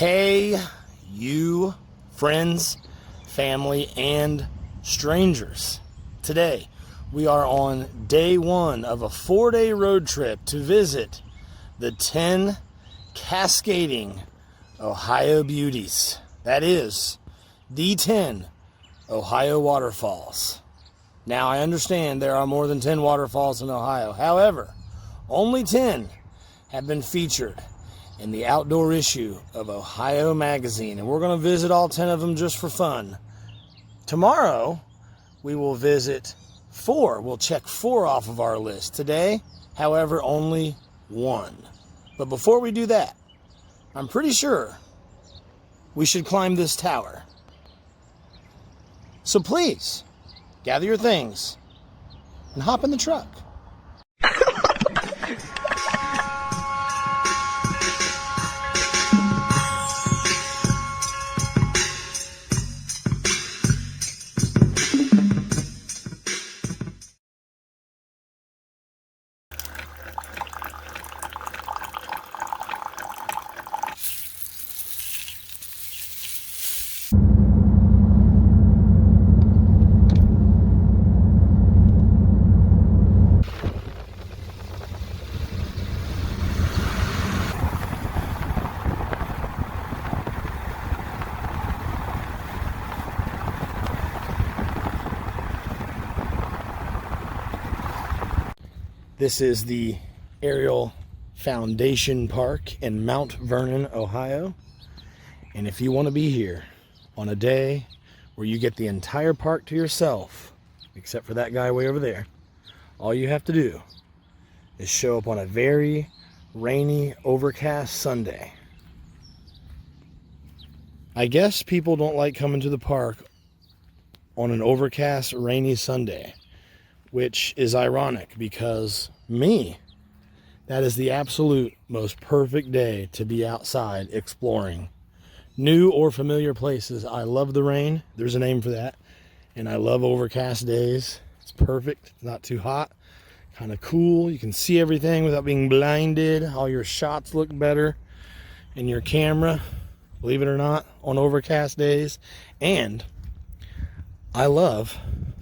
Hey, you friends, family, and strangers. Today, we are on day one of a 4-day road trip to visit the 10 cascading Ohio beauties. That is, the 10 Ohio waterfalls. Now, I understand there are more than 10 waterfalls in Ohio. However, only 10 have been featured in the outdoor issue of Ohio Magazine, and we're going to visit all 10 of them just for fun. Tomorrow, we will visit 4. We'll check 4 off of our list. Today, however, only 1. But before we do that, I'm pretty sure we should climb this tower. So please, gather your things and hop in the truck. This is the Aerial Foundation Park in Mount Vernon, Ohio. And if you want to be here on a day where you get the entire park to yourself, except for that guy way over there, all you have to do is show up on a very rainy, overcast Sunday. I guess people don't like coming to the park on an overcast, rainy Sunday, which is ironic because that is the absolute most perfect day to be outside exploring new or familiar places. I love the rain. There's a name for that. And I love overcast days. It's perfect. It's not too hot. Kind of cool. You can see everything without being blinded. All your shots look better in your camera, believe it or not, on overcast days. And I love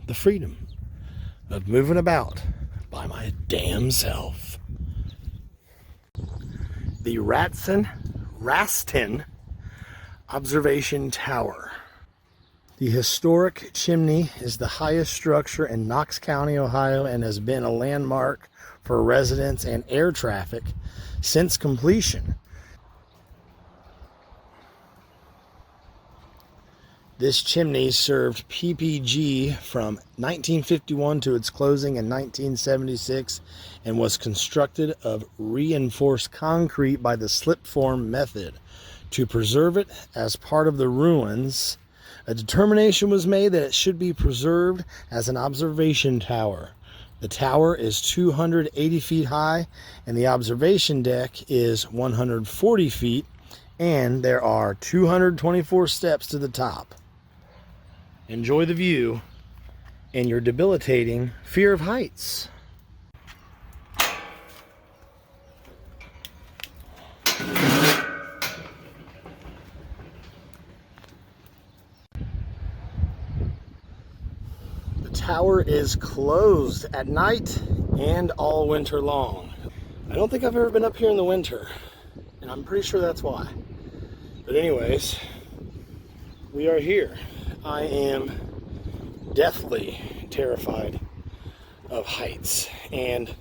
the freedom of moving about by my damn self. The Rastin Observation Tower. The historic chimney is the highest structure in Knox County, Ohio, and has been a landmark for residents and air traffic since completion. This chimney served PPG from 1951 to its closing in 1976 and was constructed of reinforced concrete by the slip form method. To preserve it as part of the ruins, a determination was made that it should be preserved as an observation tower. The tower is 280 feet high and the observation deck is 140 feet, and there are 224 steps to the top. Enjoy the view and your debilitating fear of heights. The tower is closed at night and all winter long. I don't think I've ever been up here in the winter, and I'm pretty sure that's why. But anyways, we are here. I am deathly terrified of heights, and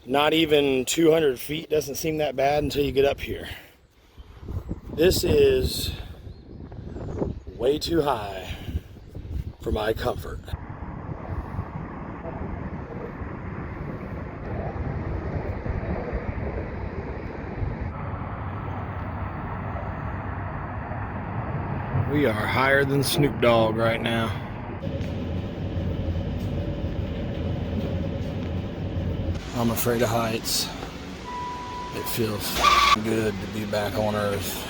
not even 200 feet doesn't seem that bad until you get up here. This is way too high for my comfort. We are higher than Snoop Dogg right now. I'm afraid of heights. It feels good to be back on Earth.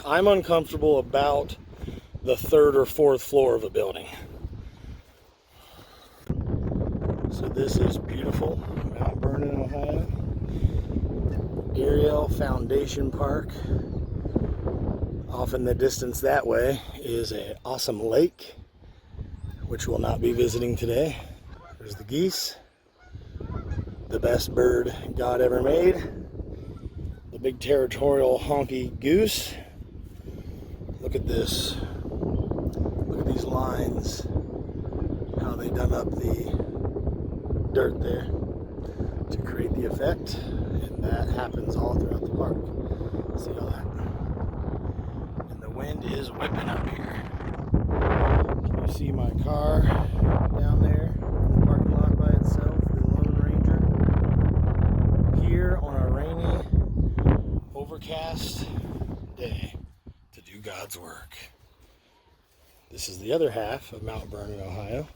I'm uncomfortable about the 3rd or 4th floor of a building. So this is beautiful Mount Vernon, Ohio. Aerial Foundation Park. Off in the distance that way is an awesome lake, which we'll not be visiting today. There's the geese, the best bird God ever made, the big territorial honky goose. Look at this. Look at these lines, how they done up the dirt there to create the effect, and that happens all throughout the park. See all that? And the wind is whipping up here. Can you see my car down there in the parking lot by itself, the Lone Ranger, here on a rainy, overcast day to do God's work. This is the other half of Mount Vernon, Ohio.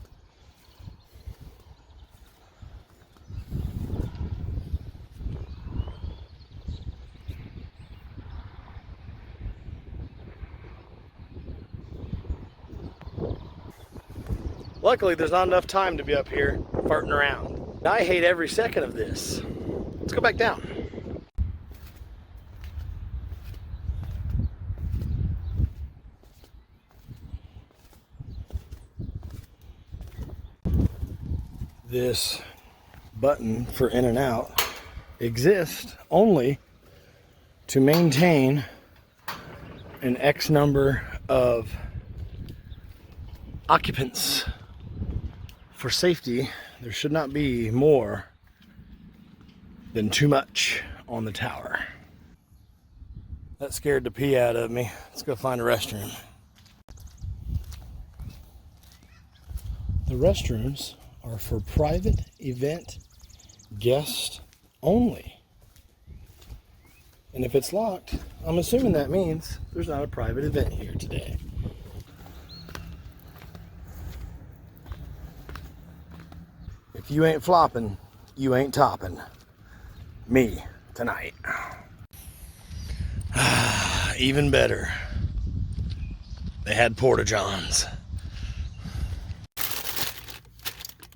Luckily, there's not enough time to be up here farting around. I hate every second of this. Let's go back down. This button for in and out exists only to maintain an X number of occupants. For safety, there should not be more than too much on the tower. That scared the pee out of me. Let's go find a restroom. The restrooms are for private event guests only. And if it's locked, I'm assuming that means there's not a private event here today. If you ain't flopping, you ain't topping me tonight. Even better, they had porta-johns.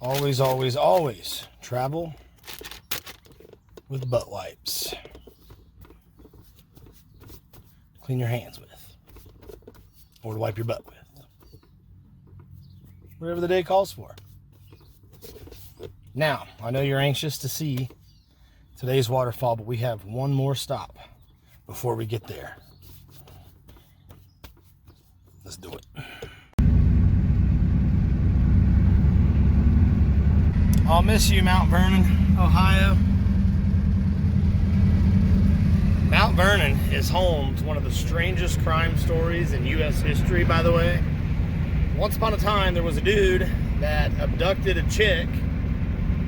Always, always, always travel with butt wipes. Clean your hands with, or to wipe your butt with. Whatever the day calls for. Now, I know you're anxious to see today's waterfall, but we have one more stop before we get there. Let's do it. I'll miss you, Mount Vernon, Ohio. Mount Vernon is home to one of the strangest crime stories in U.S. history, by the way. Once upon a time, there was a dude that abducted a chick,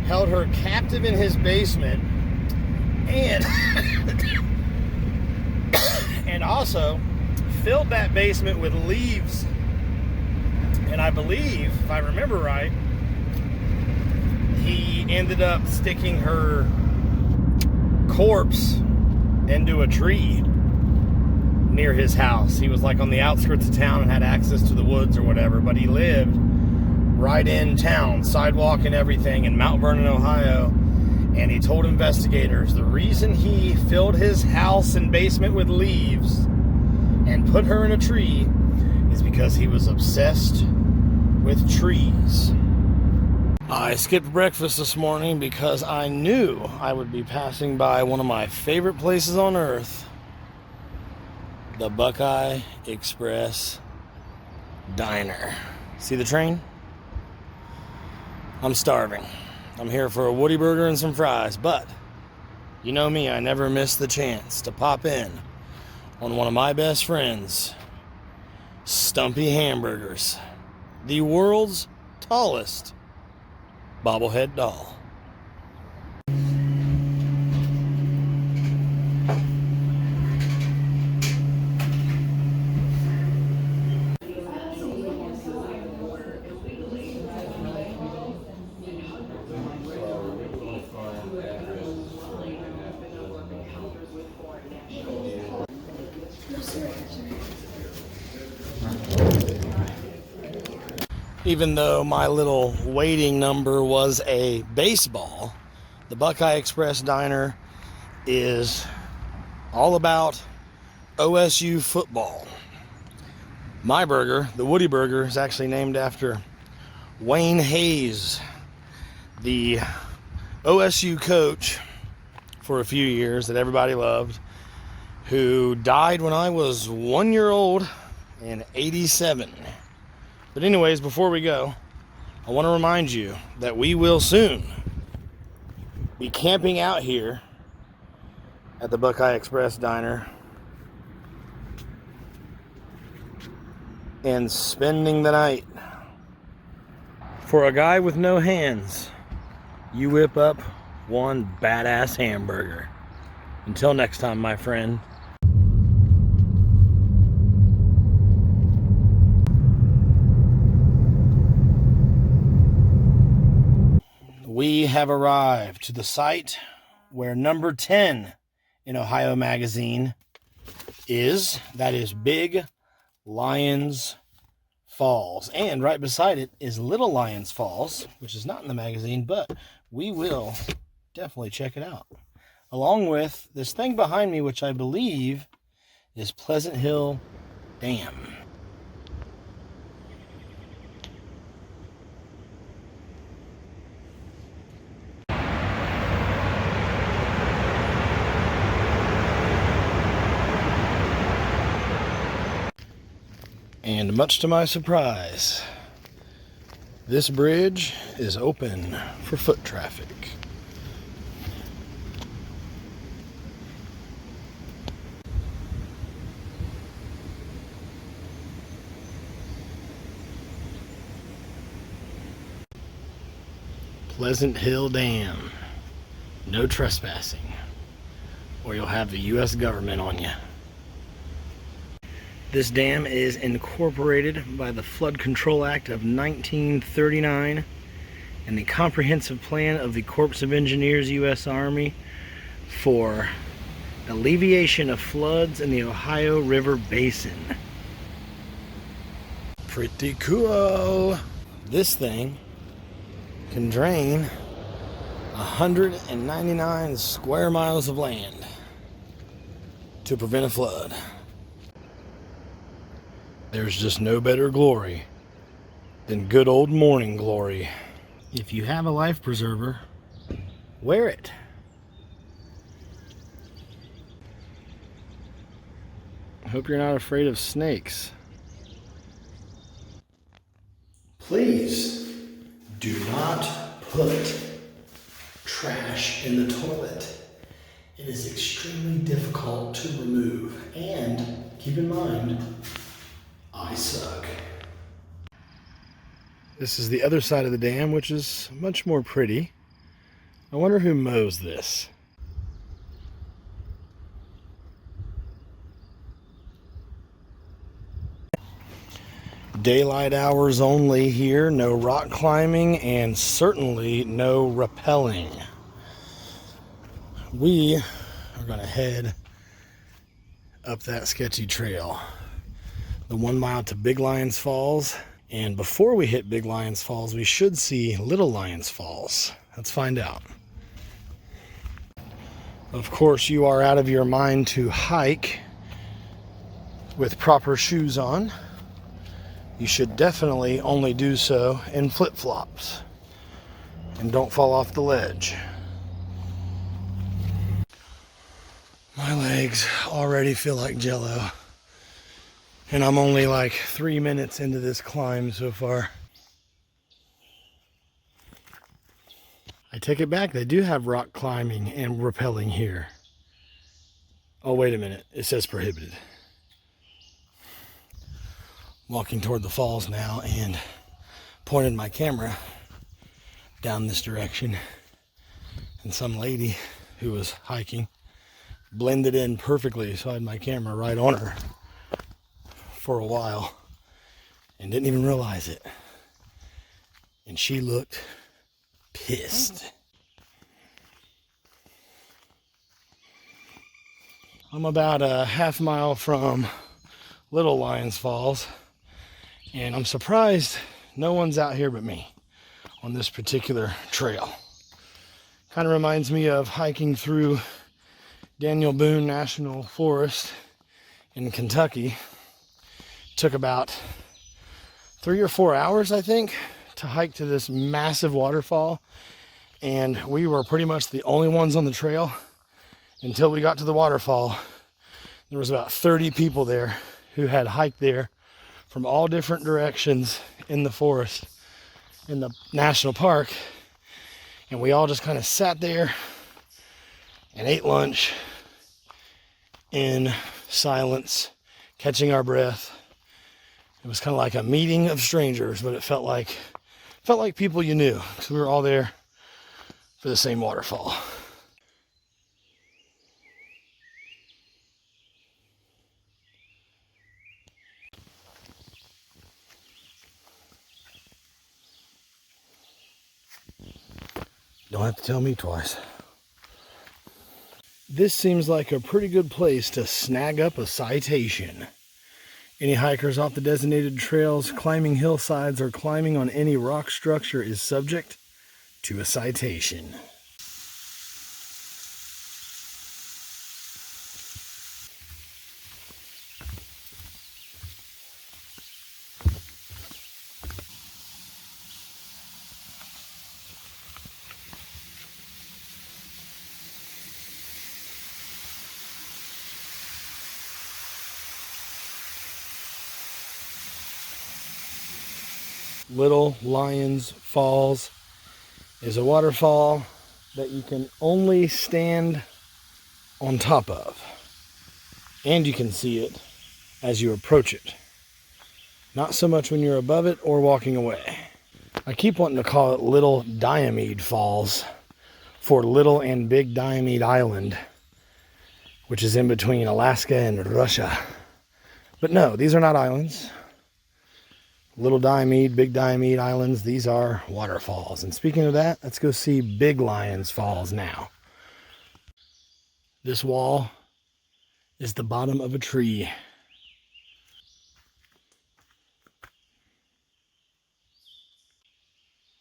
held her captive in his basement, and and also filled that basement with leaves. And I believe, if I remember right, he ended up sticking her corpse into a tree near his house. He was like on the outskirts of town and had access to the woods or whatever, but he lived right in town, sidewalk and everything, in Mount Vernon, Ohio. And he told investigators the reason he filled his house and basement with leaves and put her in a tree is because he was obsessed with trees. I skipped breakfast this morning because I knew I would be passing by one of my favorite places on earth, the Buckeye Express Diner. See the train? I'm starving. I'm here for a Woody Burger and some fries, but you know me, I never miss the chance to pop in on one of my best friends, Stumpy Hamburgers, the world's tallest bobblehead doll. Even though my little waiting number was a baseball, the Buckeye Express Diner is all about OSU football. My burger, the Woody Burger, is actually named after Wayne Hayes, the OSU coach for a few years that everybody loved, who died when I was 1 year old in '87. But anyways, before we go, I want to remind you that we will soon be camping out here at the Buckeye Express Diner and spending the night. For a guy with no hands, you whip up one badass hamburger. Until next time, my friend. We have arrived to the site where number 10 in Ohio Magazine is. That is Big Lyons Falls. And right beside it is Little Lyons Falls, which is not in the magazine, but we will definitely check it out. Along with this thing behind me, which I believe is Pleasant Hill Dam. And much to my surprise, this bridge is open for foot traffic. Pleasant Hill Dam. No trespassing, or you'll have the U.S. government on you. This dam is incorporated by the Flood Control Act of 1939 and the Comprehensive Plan of the Corps of Engineers, U.S. Army, for alleviation of floods in the Ohio River Basin. Pretty cool. This thing can drain 199 square miles of land to prevent a flood. There's just no better glory than good old morning glory. If you have a life preserver, wear it. I hope you're not afraid of snakes. Please do not put trash in the toilet. It is extremely difficult to remove. And keep in mind, I suck. This is the other side of the dam, which is much more pretty. I wonder who mows this. Daylight hours only here, no rock climbing, and certainly no rappelling. We are going to head up that sketchy trail. The 1 mile to Big Lyons Falls. And before we hit Big Lyons Falls, we should see Little Lyons Falls. Let's find out. Of course, you are out of your mind to hike with proper shoes on. You should definitely only do so in flip-flops. And don't fall off the ledge. My legs already feel like Jell-O. And I'm only like 3 minutes into this climb so far. I take it back, they do have rock climbing and rappelling here. Oh, wait a minute, it says prohibited. Walking toward the falls now and pointed my camera down this direction. And some lady who was hiking blended in perfectly, so I had my camera right on her for a while and didn't even realize it. And she looked pissed. I'm about a half mile from Little Lyons Falls, and I'm surprised no one's out here but me on this particular trail. Kind of reminds me of hiking through Daniel Boone National Forest in Kentucky. Took about 3 or 4 hours, I think, to hike to this massive waterfall. And we were pretty much the only ones on the trail until we got to the waterfall. There was about 30 people there who had hiked there from all different directions in the forest, in the national park. And we all just kind of sat there and ate lunch in silence, catching our breath. It was kind of like a meeting of strangers, but it felt like people you knew, because we were all there for the same waterfall. Don't have to tell me twice. This seems like a pretty good place to snag up a citation. Any hikers off the designated trails, climbing hillsides, or climbing on any rock structure is subject to a citation. Little Lyons Falls is a waterfall that you can only stand on top of, and you can see it as you approach it. Not so much when you're above it or walking away. I keep wanting to call it Little Diomede Falls for Little and Big Diomede Island, which is in between Alaska and Russia. But no, these are not islands. Little Diomede, Big Diomede Islands, these are waterfalls. And speaking of that, let's go see Big Lyons Falls now. This wall is the bottom of a tree.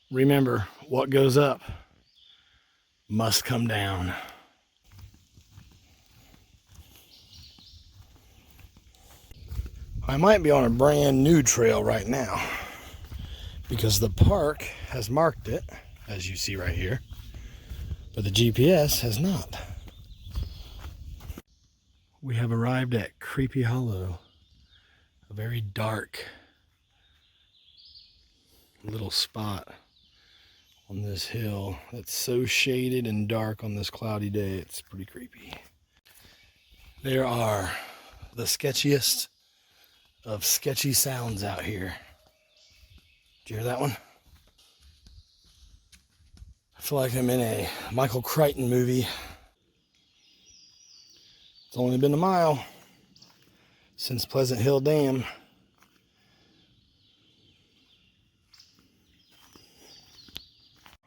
Remember, what goes up must come down. I might be on a brand new trail right now because the park has marked it, as you see right here, but the GPS has not. We have arrived at Creepy Hollow, a very dark little spot on this hill that's so shaded and dark on this cloudy day, it's pretty creepy. There are the sketchiest of sketchy sounds out here. Did you hear that one? I feel like I'm in a Michael Crichton movie. It's only been a mile since Pleasant Hill Dam.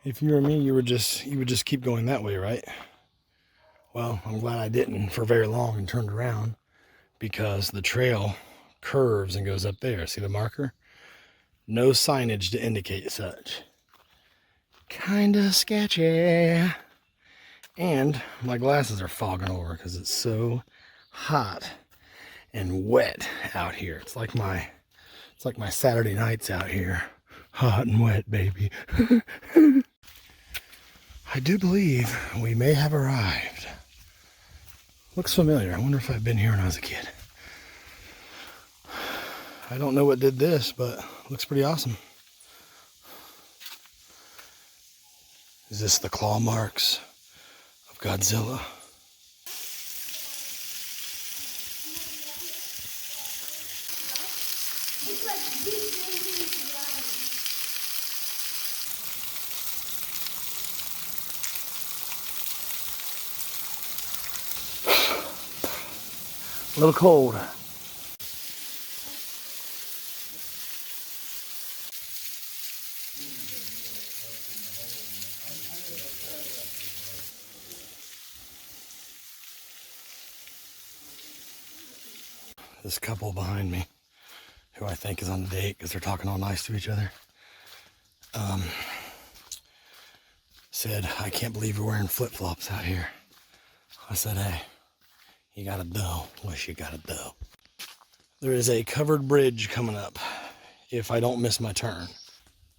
If you were me, you would just keep going that way, right? Well, I'm glad I didn't for very long and turned around, because the trail curves and goes up there. See the marker? No signage to indicate such. Kinda sketchy. And my glasses are fogging over because it's so hot and wet out here. It's like my Saturday nights out here. Hot and wet, baby. I do believe we may have arrived. Looks familiar. I wonder if I've been here when I was a kid. I don't know what did this, but looks pretty awesome. Is this the claw marks of Godzilla? A little cold. This couple behind me, who I think is on a date because they're talking all nice to each other, said, "I can't believe you're wearing flip-flops out here." I said, "Hey, you got a dough. Wish you got a dough." There is a covered bridge coming up if I don't miss my turn.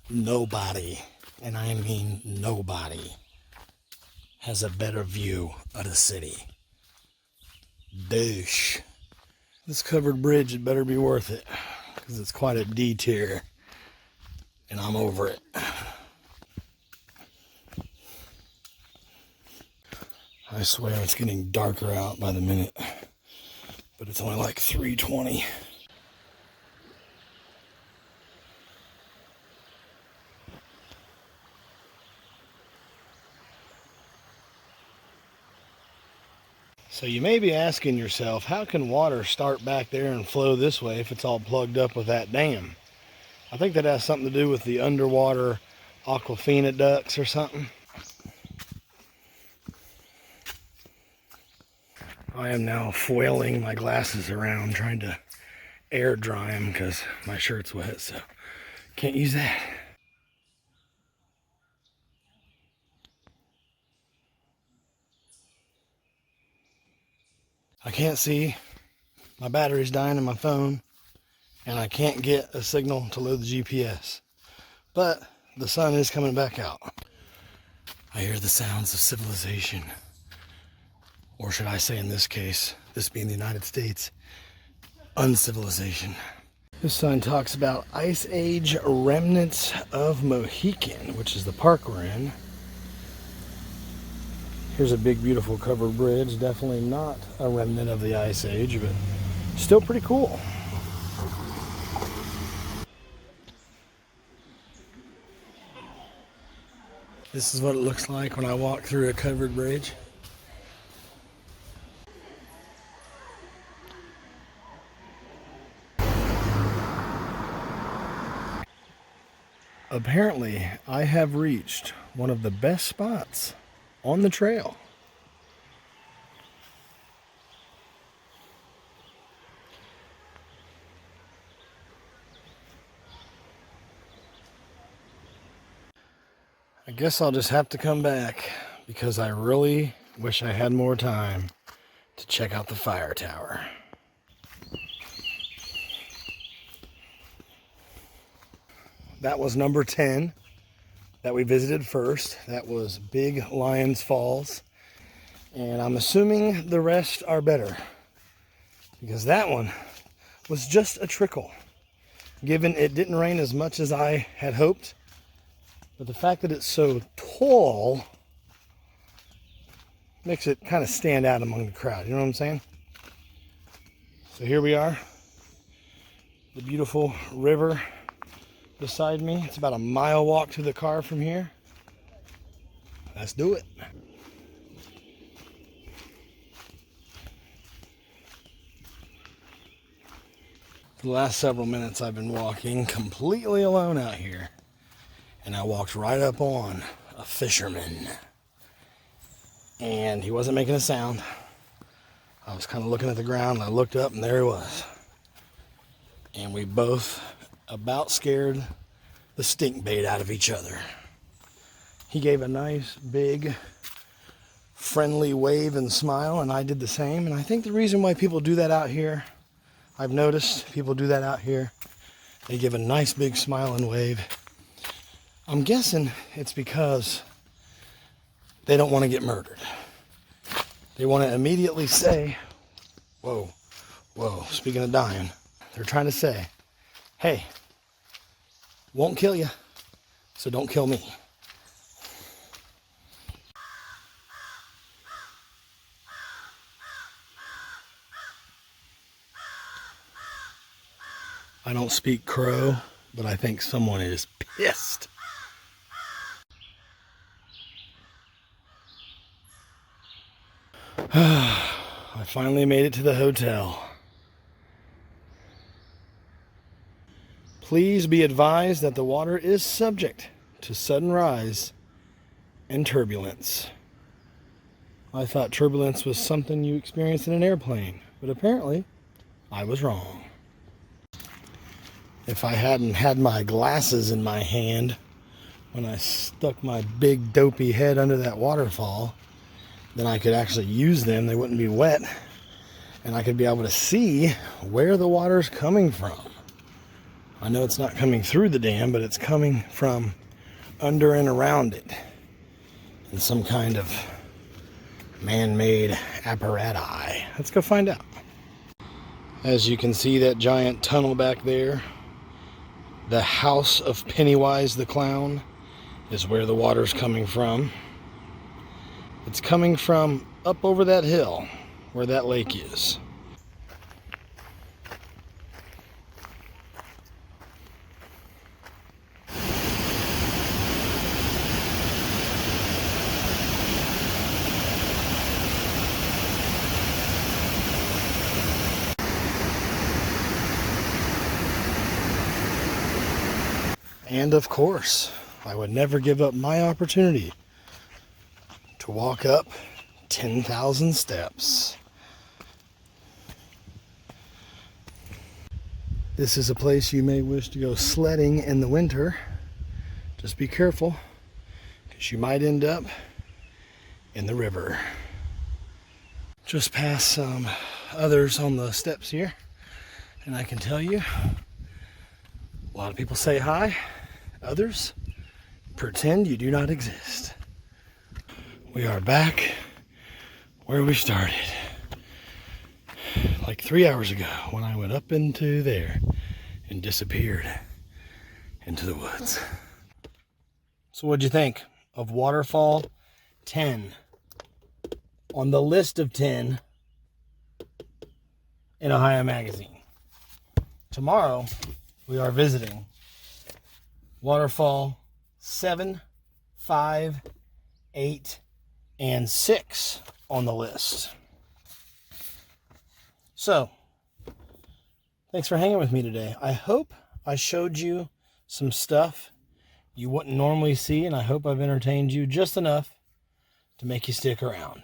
Nobody, and I mean nobody, has a better view of the city. Douche. This covered bridge had better be worth it, because it's quite a detour, and I'm over it. I swear it's getting darker out by the minute, but it's only like 3:20. So you may be asking yourself, how can water start back there and flow this way if it's all plugged up with that dam? I think that has something to do with the underwater aquafina ducts or something. I am now foiling my glasses around, trying to air dry them because my shirt's wet, so can't use that. I can't see. My battery's dying in my phone, and I can't get a signal to load the GPS. But the sun is coming back out. I hear the sounds of civilization. Or should I say, in this case, this being the United States, uncivilization. This sign talks about Ice Age remnants of Mohican, which is the park we're in. Here's a big, beautiful covered bridge. Definitely not a remnant of the Ice Age, but still pretty cool. This is what it looks like when I walk through a covered bridge. Apparently, I have reached one of the best spots on the trail. I guess I'll just have to come back because I really wish I had more time to check out the fire tower. That was number 10 that we visited first. That was Big Lyons Falls. And I'm assuming the rest are better, because that one was just a trickle. Given it didn't rain as much as I had hoped, but the fact that it's so tall makes it kind of stand out among the crowd. You know what I'm saying? So here we are, the beautiful river beside me. It's about a mile walk to the car from here. Let's do it. For the last several minutes I've been walking completely alone out here, and I walked right up on a fisherman, and he wasn't making a sound. I was kind of looking at the ground, and I looked up, and there he was, and we both about scared the stink bait out of each other. He gave a nice big friendly wave and smile, and I did the same. And I think the reason why people do that out here, I've noticed people do that out here, they give a nice big smile and wave. I'm guessing it's because they don't want to get murdered. They want to immediately say, whoa, speaking of dying, they're trying to say, hey, won't kill you, so don't kill me. I don't speak crow, but I think someone is pissed. I finally made it to the hotel. Please be advised that the water is subject to sudden rise and turbulence. I thought turbulence was something you experienced in an airplane, but apparently I was wrong. If I hadn't had my glasses in my hand when I stuck my big dopey head under that waterfall, then I could actually use them. They wouldn't be wet, and I could be able to see where the water's coming from. I know it's not coming through the dam, but it's coming from under and around it in some kind of man-made apparatus. Let's go find out. As you can see, that giant tunnel back there, the house of Pennywise the Clown, is where the water's coming from. It's coming from up over that hill where that lake is. And of course, I would never give up my opportunity to walk up 10,000 steps. This is a place you may wish to go sledding in the winter. Just be careful, because you might end up in the river. Just past some others on the steps here, and I can tell you, a lot of people say hi. Others pretend you do not exist. We are back where we started. Like 3 hours ago when I went up into there and disappeared into the woods. So what'd you think of Waterfall 10 on the list of 10 in Ohio Magazine? Tomorrow we are visiting Waterfall 7, 5, 8, and 6 on the list. So, thanks for hanging with me today. I hope I showed you some stuff you wouldn't normally see, and I hope I've entertained you just enough to make you stick around.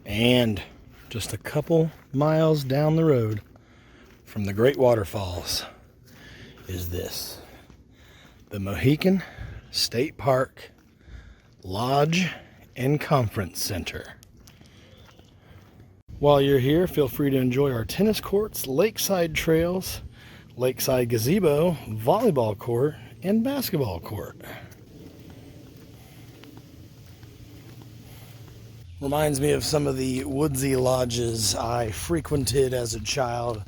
And just a couple miles down the road from the great waterfalls is this, the Mohican State Park Lodge and Conference Center. While you're here, feel free to enjoy our tennis courts, lakeside trails, lakeside gazebo, volleyball court, and basketball court. Reminds me of some of the woodsy lodges I frequented as a child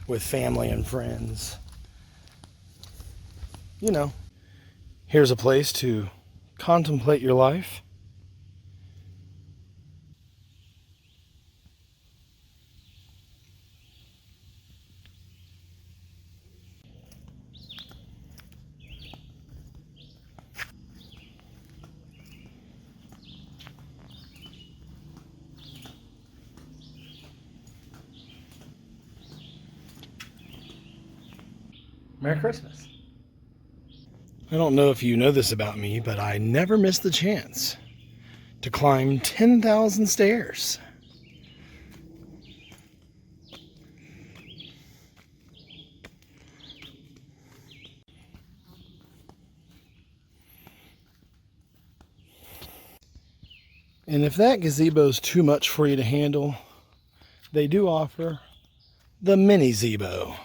with family and friends. You know, here's a place to contemplate your life. Merry Christmas. I don't know if you know this about me, but I never miss the chance to climb 10,000 stairs. And if that gazebo's too much for you to handle, they do offer the mini zebo.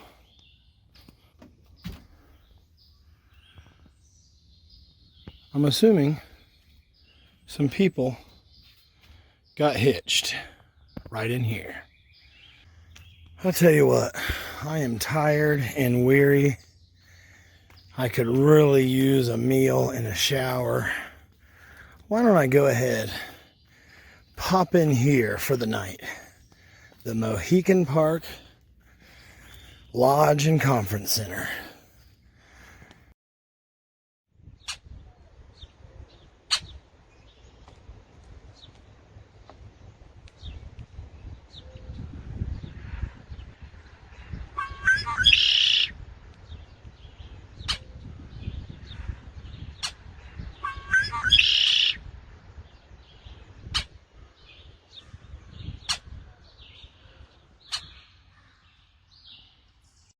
I'm assuming some people got hitched right in here. I'll tell you what, I am tired and weary. I could really use a meal and a shower. Why don't I go ahead, pop in here for the night. The Mohican Park Lodge and Conference Center.